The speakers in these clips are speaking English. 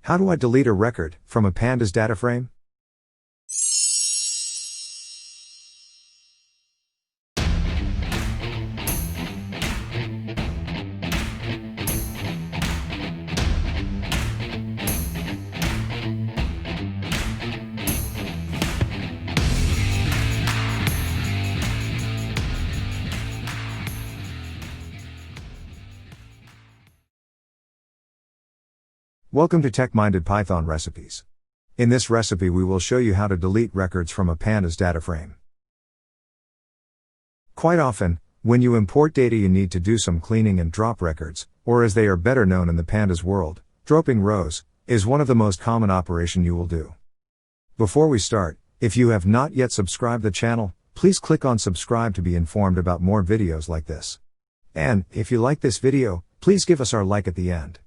How do I delete a record from a Pandas DataFrame? Welcome to Tech-Minded Python Recipes. In this recipe we will show you how to delete records from a Pandas DataFrame. Quite often, when you import data you need to do some cleaning and drop records, or as they are better known in the Pandas world, dropping rows, is one of the most common operation you will do. Before we start, if you have not yet subscribed the channel, please click on subscribe to be informed about more videos like this. And, if you like this video, please give us our like at the end.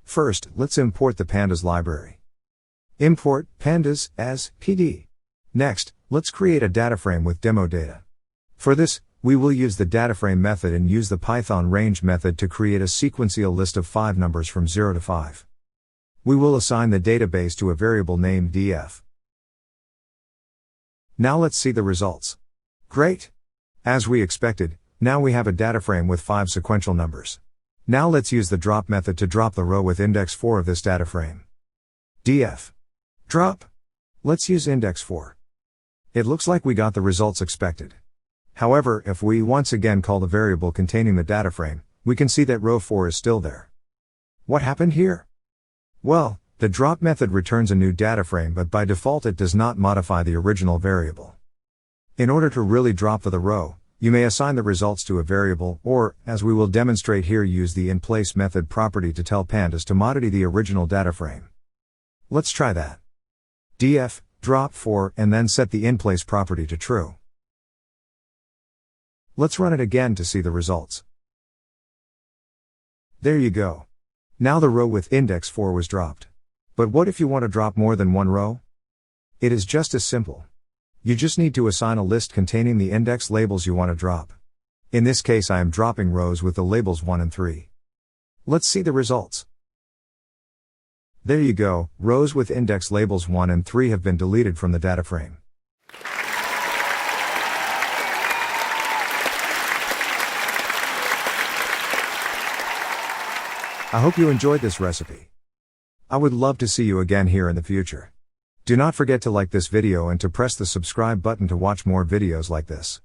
First, let's import the Pandas library. Import pandas as pd. Next, let's create a DataFrame with demo data. For this, we will use the DataFrame method and use the Python range method to create a sequential list of 5 numbers from 0 to 5. We will assign the database to a variable named df. Now let's see the results. Great! As we expected, now we have a DataFrame with 5 sequential numbers. Now let's use the drop method to drop the row with index 4 of this DataFrame. df. Drop. Let's use index 4. It looks like we got the results expected. However, if we once again call the variable containing the DataFrame, we can see that row 4 is still there. What happened here? Well, the drop method returns a new DataFrame but by default it does not modify the original variable. In order to really drop the row, you may assign the results to a variable, or, as we will demonstrate here, use the inPlace method property to tell Pandas to modify the original DataFrame. Let's try that. df, drop 4, and then set the inPlace property to true. Let's run it again to see the results. There you go. Now the row with index 4 was dropped. But what if you want to drop more than one row? It is just as simple. You just need to assign a list containing the index labels you want to drop. In this case I am dropping rows with the labels 1 and 3. Let's see the results. There you go, rows with index labels 1 and 3 have been deleted from the DataFrame. I hope you enjoyed this recipe. I would love to see you again here in the future. Do not forget to like this video and to press the subscribe button to watch more videos like this.